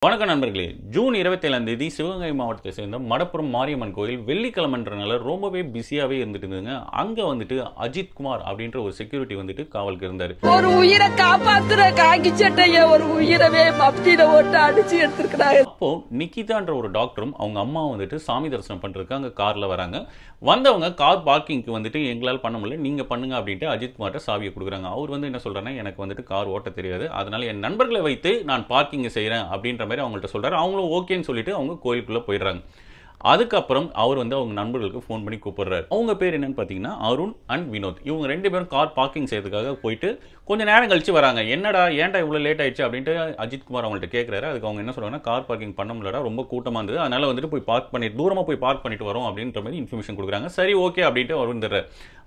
வணக்கம் நண்பர்களே. ஜூன் 27ஆம் தேதி சிவகங்கை மாவட்டத்தை சேர்ந்த மடப்புரம் மாரியம்மன் கோயில் வெள்ளிக்கிழமைன்றனால ரொம்பவே பிஸியாவே இருந்துட்டு இருந்ததுங்க. அங்க வந்துட்டு அஜித் குமார் அப்படின்ற ஒரு செக்யூரிட்டி வந்துட்டு காவலுக்கு இருந்தாரு. ஒரு உயிரை காப்பாத்துற காக்கி சட்டைய ஒரு உயிரவே மப்தியில ஓட்டு அடிச்சு எடுத்துக்கிறாங்க. அப்போ நிக்கிதான்ற ஒரு டாக்டரும் அவங்க அம்மா வந்துட்டு சாமி தரிசனம் பண்றதுக்கு அங்க கார்ல வராங்க. வந்தவங்க கார் பார்க்கிங்க்கு வந்துட்டு எங்களால் பண்ண முடியல, நீங்க பண்ணுங்க அப்படின்ட்டு அஜித் குமார்ட்ட சாவியை கொடுக்குறாங்க. அவர் வந்து என்ன சொல்றாருன்னா, எனக்கு வந்துட்டு கார் ஓட்ட தெரியாது, அதனால என் நண்பர்களை வைத்து நான் பார்க்கிங் செய்யறேன் அப்படின்ற மாதிரி அவங்கள்ட்ட சொல்றாரு. அவங்களும் ஓகேன்னு சொல்லிட்டு அவங்க கோயிலுக்குள்ள போயிடுறாங்க. அதுக்கப்புறம் அவர் வந்து அவங்க நண்பர்களுக்கு ஃபோன் பண்ணி கூப்பிடுறாரு. அவங்க பேர் என்னன்னு பார்த்தீங்கன்னா அருண் அண்ட் வினோத். இவங்க ரெண்டு பேரும் கார் பார்க்கிங் செய்யறதுக்காக போயிட்டு கொஞ்சம் நேரம் கழிச்சு வராங்க. என்னடா ஏன்டா இவ்வளோ லேட் ஆயிடுச்சு அப்படின்ட்டு அஜித் குமார் அவங்கள்ட்ட கேட்குறாரு. அதுக்கு அவங்க என்ன சொல்றாங்கன்னா, கார் பார்க்கிங் பண்ண முடியலடா, ரொம்ப கூட்டமாக இருந்தது, அதனால வந்துட்டு போய் பார்க் பண்ணி தூரமாக போய் பார்க் பண்ணிட்டு வரோம் அப்படின்ற மாதிரி இன்ஃபர்மேஷன் கொடுக்குறாங்க. சரி ஓகே அப்படின்ட்டு அவர் வந்துடுறாரு.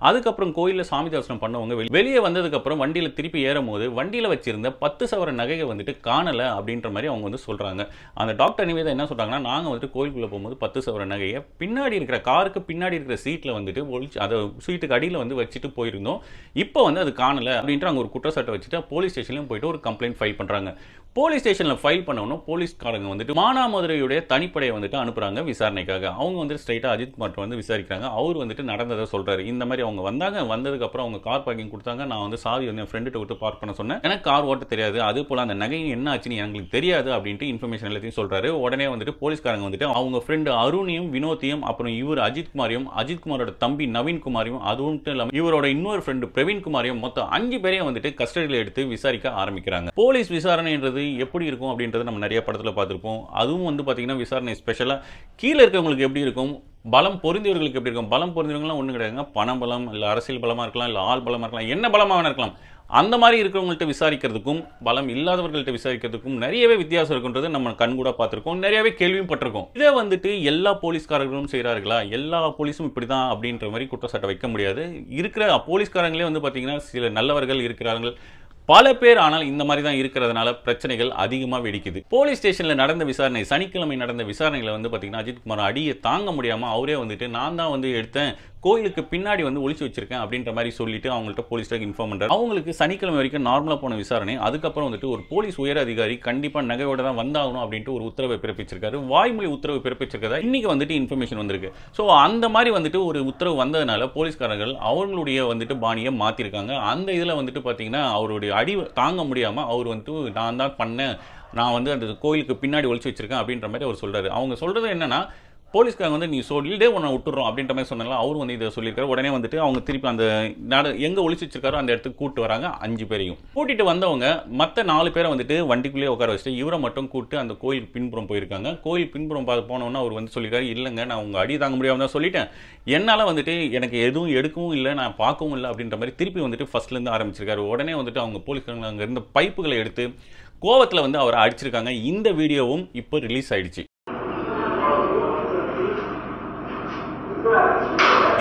அதுக்கப்புறம் கோயிலில் சாமி தரிசனம் பண்ணவங்க வெளியே வந்ததுக்கப்புறம் வண்டியில் திருப்பி ஏறும் போது வண்டியில் வச்சிருந்த 10 சவர நகையை வந்துட்டு காணலை அப்படின்ற மாதிரி அவங்க வந்து சொல்கிறாங்க. அந்த டாக்டர் நிவேதா என்ன சொல்கிறாங்கன்னா, நாங்கள் வந்துட்டு கோயிலுக்குள்ளே போகும்போது 10 சவர நகையை பின்னாடி இருக்கிற காருக்கு பின்னாடி இருக்கிற சீட்டில் வந்துட்டு ஒழிச்சு அதை சீட்டுக்கு அடியில் வந்து வச்சுட்டு போயிருந்தோம், இப்போ வந்து அது காணலை அப்படின்ட்டு அங்கே ஒரு குற்றச்சாட்டை வச்சுட்டு போலீஸ் ஸ்டேஷன்லையும் போயிட்டு ஒரு கம்ப்ளைண்ட் ஃபைல் பண்ணுறாங்க. போலீஸ் ஸ்டேஷனில் ஃபைல் பண்ணணும். போலீஸ்காரங்க வந்துட்டு மானாமதுரையுடைய தனிப்படையை வந்துட்டு அனுப்புகிறாங்க விசாரணைக்காக. அவங்க வந்து ஸ்ட்ரைட்டாக அஜித் குமார் வந்து விசாரிக்கிறாங்க. அவர் வந்துட்டு நடந்ததை சொல்கிறாரு. இந்த மாதிரி அவங்க வந்தாங்க, வந்ததுக்கப்புறம் அவங்க கார் பார்க்கிங் கொடுத்தாங்க, நான் வந்து சாவி வந்து என் ஃப்ரெண்டுகிட்ட விட்டு பார்க் பண்ண சொன்னேன், எனக்கு கார் ஓட்ட தெரியாது, அது போல் அந்த நகை என்ன ஆச்சுன்னு எங்களுக்கு தெரியாது அப்படின்ட்டு இன்ஃபர்மேஷன் எல்லாத்தையும் சொல்கிறாரு. உடனே வந்துட்டு போலீஸ்காரங்க வந்துட்டு அவங்க ஃப்ரெண்டு அருணையும் வினோத்தையும் அப்புறம் இவர் அஜித் குமாரையும் அஜித் குமாரோட தம்பி நவீன் குமாரையும் அதுவும் இல்லாமல் இவரோட இன்னொரு ஃப்ரெண்டு பிரவீன் குமாரையும் மொத்தம் 5 பேரையும் வந்துட்டு கஸ்டடியில் எடுத்து விசாரிக்க ஆரம்பிக்கிறாங்க. போலீஸ் விசாரணைன்றது எப்படி இருக்கும் அப்படின்றது நம்ம நிறைய படத்தில் பார்த்துருப்போம். அதுவும் வந்து பார்த்தீங்கன்னா விசாரணை ஸ்பெஷலாக கீழே இருக்கவங்களுக்கு எப்படி இருக்கும், பலம் பொருந்தியவர்களுக்கு எப்படி இருக்கும். பலம் பொருந்தியவங்களாம் ஒன்றும் கிடையாதுங்க. பண பலம், இல்லை அரசியல் பலமாக இருக்கலாம், இல்லை ஆள் பலமாக இருக்கலாம், என்ன பலமாக இருக்கலாம். அந்த மாதிரி இருக்கிறவங்கள்ட்ட விசாரிக்கிறதுக்கும் பலம் இல்லாதவர்கள்ட்ட விசாரிக்கிறதுக்கும் நிறையவே வித்தியாசம் இருக்குன்றது நம்ம கண்கூட பார்த்துருக்கோம், நிறையவே கேள்வியும் பட்டிருக்கோம். இதை வந்துட்டு எல்லா போலீஸ்காரர்களும் செய்கிறார்களா, எல்லா போலீஸும் இப்படி தான் அப்படின்ற மாதிரி குற்றச்சாட்டை வைக்க முடியாது. இருக்கிற போலீஸ்காரங்களே வந்து பார்த்தீங்கன்னா சில நல்லவர்கள் இருக்கிறார்கள், பல பேர். ஆனால் இந்த மாதிரி தான் இருக்கிறதுனால பிரச்சனைகள் அதிகமாக வெடிக்குது. போலீஸ் ஸ்டேஷனில் நடந்த விசாரணை, சனிக்கிழமை நடந்த விசாரணையில் வந்து பார்த்தீங்கன்னா அஜித் குமார் அடியை தாங்க முடியாமல் அவரே வந்துட்டு நான் தான் வந்து எடுத்தேன், கோயிலுக்கு பின்னாடி வந்து ஒளிச்சு வச்சிருக்கேன் அப்படின்ற மாதிரி சொல்லிட்டு அவங்கள்ட்ட போலீஸ்க்கு இன்ஃபார்ம் பண்ணுறாரு. அவங்களுக்கு சனிக்கிழமை வரைக்கும் நார்மலாக போன விசாரணை. அதுக்கப்புறம் வந்துட்டு ஒரு போலீஸ் உயர் அதிகாரி கண்டிப்பாக நகையோட தான் வந்தாகணும் அப்படின்ட்டு ஒரு உத்தரவை பிறப்பிச்சிருக்காரு. வாய்மொழி உத்தரவு பிறப்பிச்சிருக்கதா இன்னைக்கு வந்துட்டு இன்ஃபர்மேஷன் வந்திருக்கு. ஸோ அந்த மாதிரி வந்துட்டு ஒரு உத்தரவு வந்ததுனால போலீஸ்காரர்கள் அவங்களுடைய வந்துட்டு பாணியை மாற்றிருக்காங்க. அந்த இதில் வந்துட்டு பார்த்தீங்கன்னா அவருடைய அடி தாங்க முடியாமல் அவர் வந்துட்டு நான் தான் பண்ணேன், நான் வந்து அந்த கோயிலுக்கு பின்னாடி ஒளிச்சு வச்சிருக்கேன் அப்படின்ற மாதிரி அவர் சொல்றாரு. அவங்க சொல்றது என்னன்னா, போலீஸ்காரங்க வந்து நீ சொல்லிட்டே உன்னை விட்டுறோம் அப்படின்ற மாதிரி சொன்னாலும் அவர் வந்து இதை சொல்லியிருக்காரு. உடனே வந்துட்டு அவங்க திருப்பி அந்த எங்கே ஒளிச்சு வச்சிருக்காரோ அந்த இடத்துக்கு கூப்பிட்டு வராங்க. 5 பேரையும் கூட்டிட்டு வந்தவங்க மற்ற 4 பேரை வந்துட்டு வண்டிக்குள்ளேயே உட்கார வச்சுட்டு இவரை மட்டும் கூப்பிட்டு அந்த கோயில் பின்புறம் போயிருக்காங்க. கோயில் பின்புறம் போனோன்னா அவர் வந்து சொல்லியிருக்காரு, இல்லைங்க நான் உங்கள் அடி தாங்க முடியாமல் தான் சொல்லிட்டேன், என்னால் வந்துட்டு எனக்கு எதுவும் எடுக்கவும் இல்லை, நான் பார்க்கவும் இல்லை அப்படின்ற மாதிரி திருப்பி வந்துட்டு ஃபர்ஸ்ட்லேருந்து ஆரம்பிச்சிருக்காரு. உடனே வந்துட்டு அவங்க போலீஸ்காரங்க அங்கே இருந்த பைப்புகளை எடுத்து கோவத்தில் வந்து அவரை அடிச்சிருக்காங்க. இந்த வீடியோவும் இப்போ ரிலீஸ் ஆயிடுச்சு.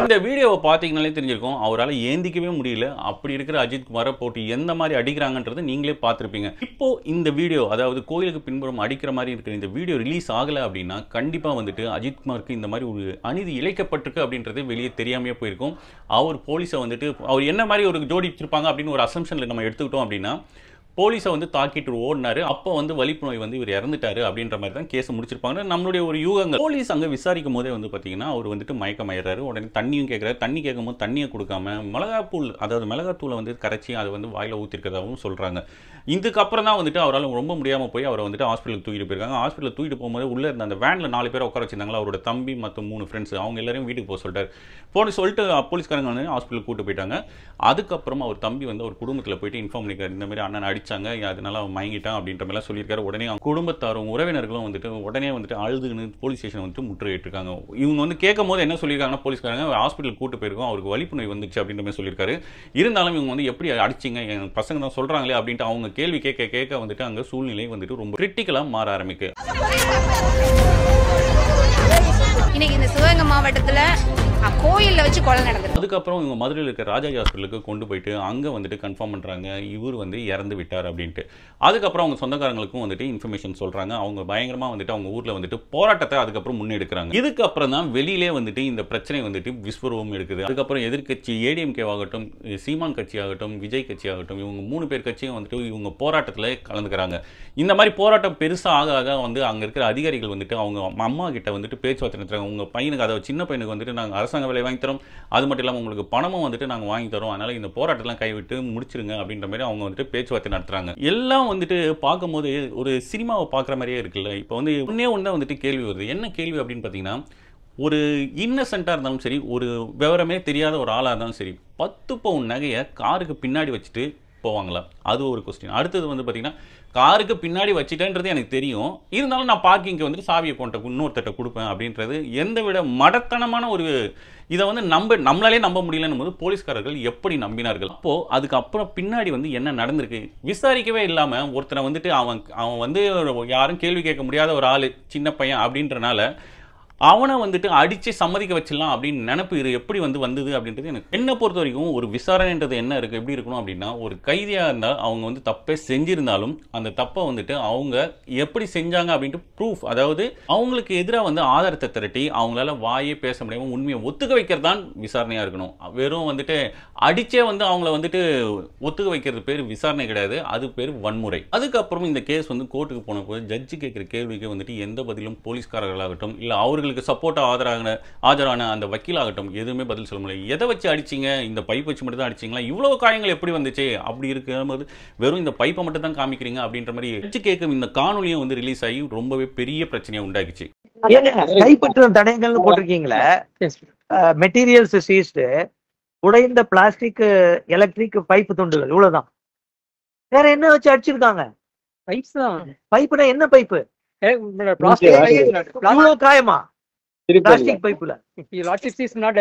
இந்த வீடியோவை பார்த்தீங்கனாலே தெரிஞ்சிருக்கும், அவரால் ஏந்திக்கவே முடியல. அப்படி இருக்கிற அஜித் குமாரை போட்டு எந்த மாதிரி அடிக்கிறாங்கன்றது நீங்களே பார்த்துருப்பீங்க. இப்போ இந்த வீடியோ, அதாவது கோயிலுக்கு பின்புறம் அடிக்கிற மாதிரி இருக்கிற இந்த வீடியோ ரிலீஸ் ஆகலை அப்படின்னா கண்டிப்பாக வந்துட்டு அஜித் குமாருக்கு இந்த மாதிரி ஒரு அநீதி இழைக்கப்பட்டிருக்கு அப்படின்றது வெளியே தெரியாமையே போயிருக்கும். அவர் போலீஸை வந்துட்டு அவர் என்ன மாதிரி ஒரு ஜோடி வச்சிருப்பாங்க அப்படின்னு ஒரு அசம்ஷனில் நம்ம எடுத்துக்கிட்டோம் அப்படின்னா போலீஸை வந்து தாக்கிட்டு ஓடினாரு, அப்போ வந்து வலிப்பு நோய் வந்து இவர் இறந்துட்டாரு அப்படின்ற மாதிரி தான் கேஸ் முடிச்சிருப்பாங்க நம்மளுடைய ஒரு யூகங்கள். போலீஸ் அங்கே விசாரிக்கும் போதே வந்து பார்த்தீங்கன்னா அவர் வந்துட்டு மயக்கமாயிடுறாரு. உடனே தண்ணியும் கேட்குறாரு. தண்ணி கேட்கும்போது தண்ணியை கொடுக்காம மிளகாத்தூள், அதாவது மிளகாத்தூளை வந்து கரைச்சி அதை வந்து வாயில் ஊற்றிருக்கிறதாகவும் சொல்கிறாங்க. இதுக்கப்புறம் தான் வந்துட்டு அவரால் ரொம்ப முடியாமல் போய் அவரை வந்துட்டு ஹாஸ்பிட்டலுக்கு தூக்கிட்டு போயிருக்காங்க. ஹாஸ்பிட்டலுக்கு தூக்கிட்டு போகும்போது உள்ளே இருந்த அந்த வேனில் 4 பேரை உட்கார வச்சிருந்தாங்களா, அவரோட தம்பி மற்றும் 3 ஃப்ரெண்ட்ஸ், அவங்க எல்லாரையும் வீட்டுக்கு போக சொல்லிட்டார். போன சொல்லிட்டு போலீஸ்காரங்க வந்து ஹாஸ்பிட்டலுக்கு கூப்பிட்டு போயிட்டாங்க. அதுக்கப்புறம் அவர் தம்பி வந்து அவர் குடும்பத்தில் போயிட்டு இன்ஃபார்ம் பண்ணியிருக்காரு, இந்த மாதிரி அண்ணன் அடிச்சாங்க, அதனால அவன் மயங்கிட்டான் அப்படின்ற மாதிரிலாம் சொல்லியிருக்காரு. உடனே அவங்க குடும்பத்தாரும் உறவினர்களும் வந்துட்டு உடனே வந்துட்டு அழுதுன்னு போலீஸ் ஸ்டேஷன் வந்துட்டு முற்றுகையிட்டிருக்காங்க. இவங்க வந்து கேட்கும் போது என்ன சொல்லியிருக்காங்கன்னா, போலீஸ்காரங்க ஹாஸ்பிட்டலுக்கு கூட்டு போயிருக்கோம், அவருக்கு வலிப்பு நோய் வந்துச்சு அப்படின்ற மாதிரி சொல்லியிருக்காரு. இருந்தாலும் இவங்க வந்து எப்படி அடிச்சிங்க, என் பசங்க தான் சொல்கிறாங்களே அப்படின்ட்டு அவங்க கேள்வி கேட்க கேட்க வந்துட்டு அங்கே சூழ்நிலை வந்துட்டு ரொம்ப கிரிட்டிக்கலாக மாற ஆரம்பிக்கு. இன்னைக்கு இந்த சிவகங்கை மாவட்டத்தில் கோயில்ல வச்சு கொலை நடந்தது. அதுக்கப்புறம் இவங்க மதுரையில் இருக்கிற ராஜாஜி ஹாஸ்பிட்டலுக்கு கொண்டு போயிட்டு அங்கே வந்துட்டு கன்ஃபார்ம் பண்ணுறாங்க இவர் வந்து இறந்து விட்டார் அப்படின்ட்டு. அதுக்கப்புறம் அவங்க சொந்தக்காரங்களுக்கும் வந்துட்டு இன்ஃபர்மேஷன் சொல்கிறாங்க. அவங்க பயங்கரமாக வந்துட்டு அவங்க ஊரில் வந்துட்டு போராட்டத்தை அதுக்கப்புறம் முன்னெடுக்கிறாங்க. இதுக்கப்புறம் தான் வெளியிலே வந்துட்டு இந்த பிரச்சனை வந்துட்டு விஸ்வரூபம் எடுக்குது. அதுக்கப்புறம் எதிர்கட்சி ஏடிஎம்கே ஆகட்டும், சீமான் கட்சி ஆகட்டும், விஜய் கட்சி ஆகட்டும், இவங்க 3 பேர் கட்சியும் வந்துட்டு இவங்க போராட்டத்தில் கலந்துக்கிறாங்க. இந்த மாதிரி போராட்டம் பெருசாக ஆக ஆக வந்து அங்கே இருக்கிற அதிகாரிகள் வந்துட்டு அவங்க அம்மா கிட்ட வந்துட்டு பேச்சுவார்த்தை நடத்துறாங்க. உங்கள் பையனுக்கு, அதாவது சின்ன பையனுக்கு வந்துட்டு நாங்கள் அரசாங்க வேலை வாங்கி தரோம், அது மட்டும் இல்லாமல் உங்களுக்கு பணமும் வந்துட்டு நாங்கள் வாங்கி தரோம், அதனால் இந்த போராட்டத்தெல்லாம் கைவிட்டு முடிச்சிருங்க அப்படின்ற மாதிரி அவங்க வந்துட்டு பேச்சுவார்த்தை நடத்துறாங்க. எல்லாம் வந்துட்டு பார்க்கும்போது ஒரு சினிமாவை பார்க்குற மாதிரியே இருக்குல்ல. இப்போ வந்து ஒன்றே ஒன்று வந்துட்டு கேள்வி வருது. என்ன கேள்வி அப்படின்னு பார்த்தீங்கன்னா, ஒரு இன்னசென்ட்டாக இருந்தாலும் சரி, ஒரு விவரமே தெரியாத ஒரு ஆளாக இருந்தாலும் சரி, 10 பவுன் நகையை காருக்கு பின்னாடி வச்சுட்டு போவாங்களா? அது ஒரு கொஸ்டின். அடுத்தது வந்து பார்த்தீங்கன்னா, காருக்கு பின்னாடி வச்சுட்டேன்றது எனக்கு தெரியும், இருந்தாலும் நான் பார்க்கிங்க்கு வந்து சாவியை கொண்ட இன்னொருத்தட்ட கொடுப்பேன் அப்படின்றது எந்த விட மடத்தனமான ஒரு இதை வந்து நம்மளாலே நம்ப முடியலன்னும் போது போலீஸ்காரர்கள் எப்படி நம்பினார்கள்? அப்போது அதுக்கப்புறம் பின்னாடி வந்து என்ன நடந்திருக்கு விசாரிக்கவே இல்லாமல் ஒருத்தனை வந்துட்டு அவன் வந்து யாரும் கேள்வி கேட்க முடியாத ஒரு ஆள், சின்ன பையன் அப்படின்றனால அவனை வந்துட்டு அடித்து சம்மதிக்க வச்சிடலாம் அப்படின்னு நினைப்பு இது எப்படி வந்தது அப்படின்றது எனக்கு. என்னை பொறுத்த வரைக்கும் ஒரு விசாரணைன்றது என்ன இருக்குது, எப்படி இருக்கணும் அப்படின்னா, ஒரு கைதியாக இருந்தால் அவங்க வந்து தப்பே செஞ்சிருந்தாலும் அந்த தப்பை வந்துட்டு அவங்க எப்படி செஞ்சாங்க அப்படின்ட்டு ப்ரூஃப், அதாவது அவங்களுக்கு எதிராக வந்து ஆதாரத்தை திரட்டி அவங்களால வாயே பேச முடியாமல் உண்மையை ஒத்துக்க வைக்கிறது தான் விசாரணையாக இருக்கணும். வெறும் வந்துட்டு அடித்தே வந்து அவங்கள வந்துட்டு ஒத்துக்க வைக்கிறது பேர் விசாரணை கிடையாது, அது பேர் வன்முறை. அதுக்கப்புறம் இந்த கேஸ் வந்து கோர்ட்டுக்கு போன போது ஜட்ஜு கேட்குற கேள்விக்கு வந்துட்டு எந்த பதிலும் போலீஸ்காரர்களாகட்டும் இல்லை அவர்களுக்கு சப்போர்ட்டாக ஆஜரான அந்த வக்கீலாகட்டும் எதுவுமே பதில் சொல்ல முடியல. எதை வச்சு அடிச்சிங்க, இந்த பைப் வச்சு மட்டும் தான் அடிச்சிங்களா, இவ்வளவு காயங்கள் எப்படி வந்துச்சு, அப்படி இருக்கும்போது வெறும் இந்த பைப்பை மட்டும் தான் காமிக்கிறீங்க அப்படின்ற மாதிரி ஜட்ஜு கேட்கும் இந்த காணொலியும் வந்து ரிலீஸ் ஆகி ரொம்பவே பெரிய பிரச்சனையை உண்டாக்கிச்சு. கைப்பற்ற தடயங்கள்னு போட்டிருக்கீங்களே, மெட்டீரியல்ஸ் சீஸ்டு, உடைந்த பிளாஸ்டிக் எலக்ட்ரிக் பைப் துண்டுகள், இவ்வளவுதான். வேற என்ன வச்சு அடிச்சிருக்காங்க? பைப்ஸ் தான். பைப்புனா என்ன pipe? காயமா? Plastic pipe. Your Lordship is not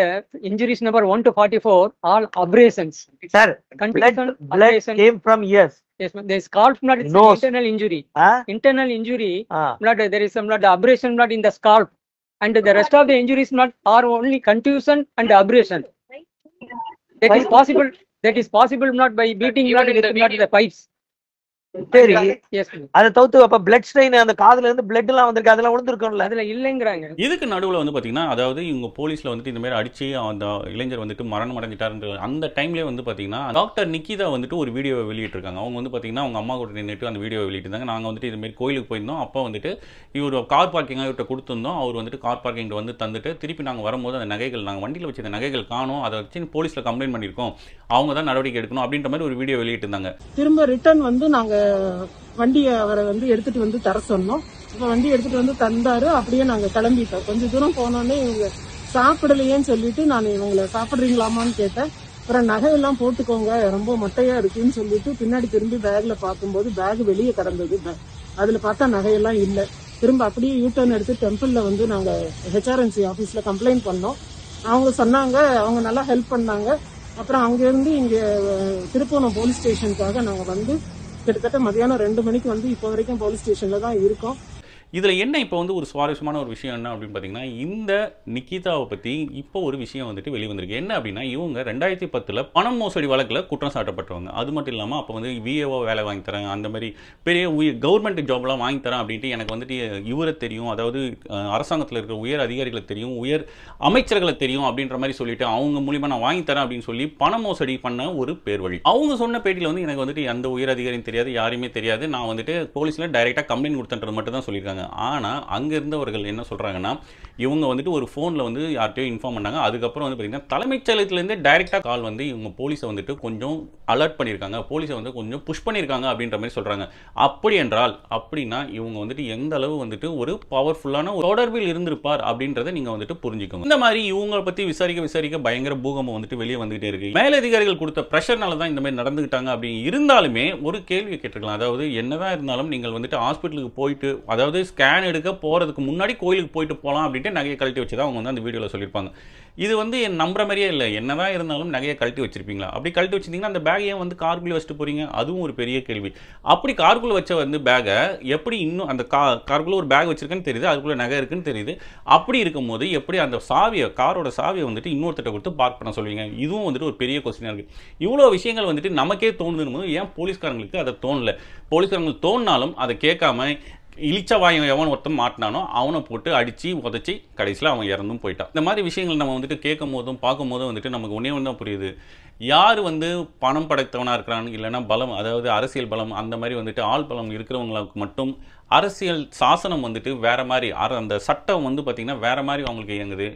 injuries number 1 to 44, all abrasions. Sir, blood came from ears. Yes, there is scalp blood, it's an internal injury. Internal injury, blood, there is some blood, abrasion blood in the scalp. And the rest of the injuries blood are only contusion and abrasion. That is possible not by beating blood with not the pipes. சரி, அதை தவிர்த்து அப்ப blood strain அந்த காதுல இருந்து blood எல்லாம் வந்திருக்கு, அதெல்லாம் விழுந்திருக்கும்ல, அதுல இல்லைங்கிறாங்க. இதுக்கு நடுவில் வந்து பாத்தீங்கன்னா, அதாவது இவங்க போலீஸ்ல வந்துட்டு இந்த மாதிரி அடிச்சு அந்த இளைஞர் வந்துட்டு மரணம் அடைஞ்சிட்டாருன்ற அந்த டைம்லேயே வந்து பாத்தீங்கன்னா டாக்டர் நிக்கிதா வந்துட்டு ஒரு வீடியோவை வெளியிட்டிருக்காங்க. அவங்க வந்து பாத்தீங்கன்னா அவங்க அம்மா கூட நின்றுட்டு அந்த வீடியோவை வெளியிட்டிருந்தாங்க. நாங்கள் வந்துட்டு இது மாதிரி கோயிலுக்கு போயிருந்தோம், அப்போ வந்துட்டு இவர் கார் பார்க்கிங்காக இவர்கிட்ட கொடுத்துருந்தோம், அவர் வந்துட்டு கார் பார்க்கிங் வந்து தந்துட்டு திருப்பி நாங்கள் வரும்போது அந்த நகைகள், நாங்கள் வண்டியில் வச்சு அந்த நகைகள் காணும், அதை வச்சு போலீஸ்ல கம்ப்ளைண்ட் பண்ணியிருக்கோம், அவங்க தான் நடவடிக்கை எடுக்கணும் அப்படின்ற மாதிரி ஒரு வீடியோ வெளியிட்டிருந்தாங்க. திரும்ப ரிட்டர்ன் வந்து நாங்க வண்டியை அவரை வந்து எடுத்துட்டு வந்து தர சொன்னோம். இப்ப வண்டி எடுத்துட்டு வந்து தந்தாரு. அப்படியே நாங்க கிளம்பிட்டோம். கொஞ்ச தூரம் போனோடனே இவங்க சாப்பிடலையேன்னு சொல்லிட்டு நான் இவங்களை சாப்பிடுறீங்களாமான்னு கேட்டேன். அப்புறம் நகையெல்லாம் போட்டுக்கோங்க, ரொம்ப மொட்டையா இருக்குன்னு சொல்லிட்டு பின்னாடி திரும்பி பேக்ல பார்க்கும்போது பேக் வெளியே கிடந்தது. அதுல பார்த்தா நகையெல்லாம் இல்லை. திரும்ப அப்படியே யூட்டர்ன் எடுத்து டெம்பிள்ல வந்து நாங்க ஹெச்ஆர்என்சி ஆபீஸ்ல கம்ப்ளைண்ட் பண்ணோம். அவங்க சொன்னாங்க, அவங்க நல்லா ஹெல்ப் பண்ணாங்க. அப்புறம் அங்க இருந்து இங்க திருப்பூணம் போலீஸ் ஸ்டேஷனுக்காக நாங்க வந்து கிட்டத்தட்ட மதியானம் 2 மணிக்கு வந்து இப்போ வரைக்கும் போலீஸ் ஸ்டேஷன்ல தான் இருக்கோம். இதில் என்ன இப்போ வந்து ஒரு சுவாரஸ்யமான ஒரு விஷயம் என்ன அப்படின்னு பார்த்தீங்கன்னா, இந்த நிக்கிதாவை பற்றி இப்போ ஒரு விஷயம் வந்துட்டு வெளிவந்திருக்கு. என்ன அப்படின்னா, இவங்க 2010 பணம் மோசடி வழக்கில் குற்றம் சாட்டப்பட்டவங்க. அது மட்டும் இல்லாமல் அப்போ வந்து விஏஓ வேலை வாங்கி தரேன், அந்த மாதிரி பெரிய கவர்மெண்ட் ஜாப்லாம் வாங்கி தரேன் அப்படின்ட்டு எனக்கு வந்துட்டு இவரை தெரியும், அதாவது அரசாங்கத்தில் இருக்கிற உயர் அதிகாரிகளை தெரியும், உயர் அமைச்சர்களை தெரியும் அப்படின்ற மாதிரி சொல்லிட்டு அவங்க மூலியமாக நான் வாங்கி தரேன் அப்படின்னு சொல்லி பண மோசடி பண்ண ஒரு பேர் வழி. அவங்க சொன்ன பேட்டியில் வந்து எனக்கு வந்துட்டு எந்த உயர் அதிகாரியும் தெரியாது, யாரையுமே தெரியாது, நான் வந்துட்டு போலீஸில் டைரெக்டாக கம்ப்ளைண்ட் கொடுத்தன்றது மட்டும் தான் சொல்லியிருக்காங்க. ஆனால் அங்கே இருந்தவர்கள் என்ன சொல்கிறாங்கன்னா, இவங்க வந்துட்டு ஒரு ஃபோனில் வந்து யார்கிட்டயோ இன்ஃபார்ம் பண்ணாங்க. அதுக்கப்புறம் வந்து பார்த்தீங்கன்னா தலைமைச் செயலகத்திலேருந்து டைரெக்டாக கால் வந்து இவங்க போலீஸை வந்துட்டு கொஞ்சம் அலர்ட் பண்ணியிருக்காங்க, போலீஸை வந்து கொஞ்சம் புஷ் பண்ணியிருக்காங்க அப்படின்ற மாதிரி சொல்கிறாங்க. அப்படி என்றால் அப்படின்னா இவங்க வந்துட்டு எந்த அளவு வந்துட்டு ஒரு பவர்ஃபுல்லான ஒரு தொடர்பில் இருந்திருப்பார் அப்படின்றத நீங்கள் வந்துட்டு புரிஞ்சுக்கோங்க. இந்த மாதிரி இவங்களை பற்றி விசாரிக்க பயங்கர பூகம்பம் வந்துட்டு வெளியே வந்துகிட்டே இருக்கு. மேலதிகாரிகள் கொடுத்த ப்ரெஷர்னால தான் இந்த மாதிரி நடந்துக்கிட்டாங்க அப்படின்னு இருந்தாலுமே ஒரு கேள்வி கேட்டிருக்கலாம். அதாவது என்னதான் இருந்தாலும் நீங்கள் வந்துட்டு ஹாஸ்பிட்டலுக்கு போயிட்டு, அதாவது ஸ்கேன் எடுக்க போகிறதுக்கு முன்னாடி கோயிலுக்கு போயிட்டு போகலாம் அப்படின்ட்டு நகையை கழட்டி வச்சு தான் அவங்க வந்து அந்த வீடியோவில் சொல்லியிருப்பாங்க. இது வந்து நம்புற மாதிரியே இல்லை. என்னதான் இருந்தாலும் நகையை கழட்டி வச்சிருப்பீங்களா? அப்படி கழட்டி வச்சிருந்தீங்கன்னா அந்த பேக்கையே வந்து காருக்குள்ளே வச்சுட்டு போறீங்க, அதுவும் ஒரு பெரிய கேள்வி. அப்படி காருக்குள்ளே வச்ச வந்து பேக்கை எப்படி இன்னும் அந்த காருக்குள்ளே ஒரு பேக் வச்சிருக்குன்னு தெரியுது, அதுக்குள்ளே நகை இருக்குன்னு தெரியுது. அப்படி இருக்கும்போது எப்படி அந்த சாவியை, காரோட சாவியை வந்துட்டு இன்னொருத்தட்ட கொடுத்து பார்க் பண்ண சொல்லுவீங்க? இதுவும் வந்துட்டு ஒரு பெரிய கொஸ்டினாக இருக்குது. இவ்வளோ விஷயங்கள் வந்துட்டு நமக்கே தோணுதுன்னு போது ஏன் போலீஸ்காரங்களுக்கு அதை தோணலை? போலீஸ்காரங்களுக்கு தோணினாலும் அதை கேட்காம இழிச்ச வாயம் எவன் ஒருத்தன் மாட்டினானோ அவனை போட்டு அடித்து உதச்சி கடைசியில் அவன் இறந்தும் போயிட்டான். இந்த மாதிரி விஷயங்கள் நம்ம வந்துட்டு கேட்கும் போதும் பார்க்கும் போதும் வந்துட்டு நமக்கு ஒன்றே ஒன்று தான் புரியுது. யார் வந்து பணம் படைத்தவனாக இருக்கிறான்னு, இல்லைன்னா பலம், அதாவது அரசியல் பலம், அந்த மாதிரி வந்துட்டு ஆள் பலம் இருக்கிறவங்களுக்கு மட்டும் அரசியல் சாசனம் வந்துட்டு வேறு மாதிரி, அந்த சட்டம் வந்து பார்த்திங்கன்னா வேறு மாதிரி அவங்களுக்கு இயங்குது.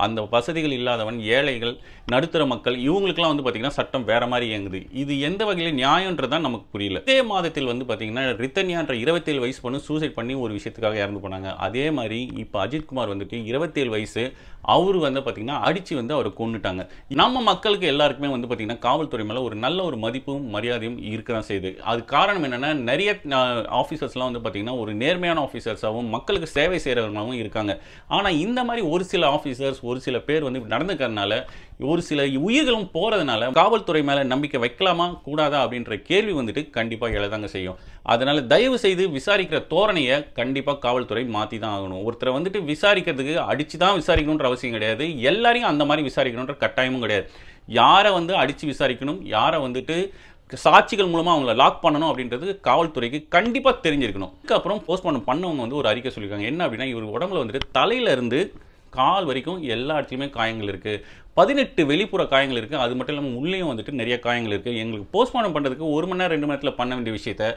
அந்த வசதிகள் இல்லாதவன், ஏழைகள், நடுத்தர மக்கள், இவங்களுக்குலாம் வந்து பார்த்திங்கன்னா சட்டம் வேறு மாதிரி இயங்குது. இது எந்த வகையில் நியாயன்றதான் நமக்கு புரியல. இதே மாதத்தில் வந்து பார்த்திங்கன்னா ரித்தன்யான்ற 27 வயசு பொண்ணு சூசைட் பண்ணி ஒரு விஷயத்துக்காக இறந்து போனாங்க. அதே மாதிரி இப்போ அஜித்குமார் வந்துட்டு 27 வயசு, அவரு வந்து பார்த்திங்கன்னா அடித்து வந்து அவரை கொன்னுட்டாங்க. நம்ம மக்களுக்கு எல்லாருக்குமே வந்து பார்த்திங்கன்னா காவல்துறை மேலே ஒரு நல்ல ஒரு மதிப்பும் மரியாதையும் இருக்க தான் செய்யுது. அது காரணம் என்னென்னா, நிறைய ஆஃபீஸர்ஸ்லாம் வந்து பார்த்திங்கன்னா ஒரு நேர்மையான ஆஃபீஸர்ஸாகவும் மக்களுக்கு சேவை செய்கிறவங்களாகவும் இருக்காங்க. ஆனால் இந்த மாதிரி ஒரு சில ஆஃபீஸர்ஸ், ஒரு சில பேர் வந்து நடந்துக்கிறதுனால, ஒரு சில உயிர்களும் போகிறதுனால காவல்துறை மேலே நம்பிக்கை வைக்கலாமா கூடாதா அப்படின்ற கேள்வி வந்துட்டு கண்டிப்பாக எழதாங்க செய்யும். அதனால் தயவு செய்து விசாரிக்கிற தோரணையை கண்டிப்பாக காவல்துறை மாற்றி தான் ஆகணும். ஒருத்தரை வந்துட்டு விசாரிக்கிறதுக்கு அடித்து தான் விசாரிக்கணுன்ற அவசியம் கிடையாது, எல்லாரையும் அந்த மாதிரி விசாரிக்கணுன்ற கட்டாயமும் கிடையாது. யாரை வந்து அடித்து விசாரிக்கணும், யாரை வந்துட்டு சாட்சிகள் மூலமாக அவங்கள லாக் பண்ணணும் அப்படின்றது காவல்துறைக்கு கண்டிப்பாக தெரிஞ்சிருக்கணும். அதுக்கப்புறம் போஸ்ட்மார்ட்டம் பண்ணவங்க வந்து ஒரு அறிக்கை சொல்லியிருக்காங்க. என்ன அப்படின்னா, இவர் உடம்புல வந்துட்டு தலையிலேருந்து கால் வரைக்கும் எல்லா இடத்துலையுமே காயங்கள் இருக்குது, 18 வெளிப்புற காயங்கள் இருக்குது. அது மட்டும் இல்லாமல் உள்ளேயும் வந்துட்டு நிறைய காயங்கள் இருக்குது. எங்களுக்கு போஸ்ட்மார்ட்டம் பண்ணுறதுக்கு 1 மணி நேரம் 2 மணி நேரத்தில் பண்ண வேண்டிய விஷயத்தை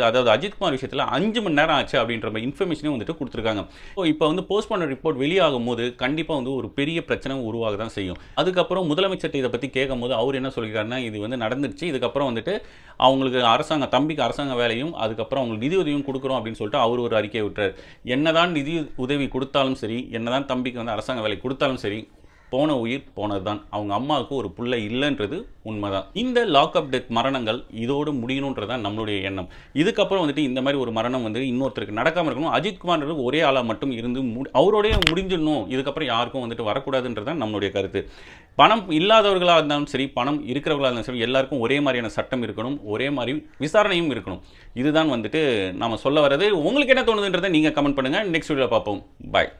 அதாவது அஜித்குமார் விஷயத்தில் 5 மணி நேரம் ஆச்சு அப்படின்ற இன்ஃபர்மேஷனையும் வந்துட்டு கொடுத்துருக்காங்க. இப்போ வந்து போஸ்ட்மார்ட்டம் ரிப்போர்ட் வெளியாகும் போது கண்டிப்பாக வந்து ஒரு பெரிய பிரச்சனை உருவாக தான் செய்யும். அதுக்கப்புறம் முதலமைச்சர் இதை பற்றி கேட்கும் போது அவர் என்ன சொல்லியிருக்காருன்னா, இது வந்து நடந்துருச்சு, இதுக்கப்புறம் வந்துட்டு அவங்களுக்கு தம்பிக்கு அரசாங்க வேலையும் அதுக்கப்புறம் அவங்களுக்கு நிதி உதவியும் கொடுக்குறோம் அப்படின்னு சொல்லிட்டு அவர் ஒரு அறிக்கையை விட்டுறாரு. என்னதான் நிதி உதவி கொடுத்தாலும் சரி, என்னதான் தம்பிக்கு வந்து அரசாங்க வேலை கொடுத்தாலும் சரி, போன உயிர் போனதுதான். அவங்க அம்மாவுக்கு ஒரு புள்ள இல்லைன்றது உண்மைதான். இந்த லாக்அப் டெத் மரணங்கள் இதோடு முடியணுன்றதான் நம்மளுடைய எண்ணம். இதுக்கப்புறம் வந்துட்டு இந்த மாதிரி ஒரு மரணம் வந்து இன்னொருத்தருக்கு நடக்காமல் இருக்கணும். அஜித்குமார் ஒரே ஆளாக மட்டும் இருந்து அவரோடைய முடிஞ்சிடணும், இதுக்கப்புறம் யாருக்கும் வந்துட்டு வரக்கூடாதுன்றதான் நம்மளுடைய கருத்து. பணம் இல்லாதவர்களாக இருந்தாலும் சரி, பணம் இருக்கிறவர்களாக இருந்தாலும் சரி, எல்லாருக்கும் ஒரே மாதிரியான சட்டம் இருக்கணும், ஒரே மாதிரி விசாரணையும் இருக்கணும். இதுதான் வந்துட்டு நாம சொல்ல வர்றது. உங்களுக்கு என்ன தோணுதுன்றதை நீங்கள் கமெண்ட் பண்ணுங்கள். நெக்ஸ்ட் வீடியோவில் பார்ப்போம். பாய்.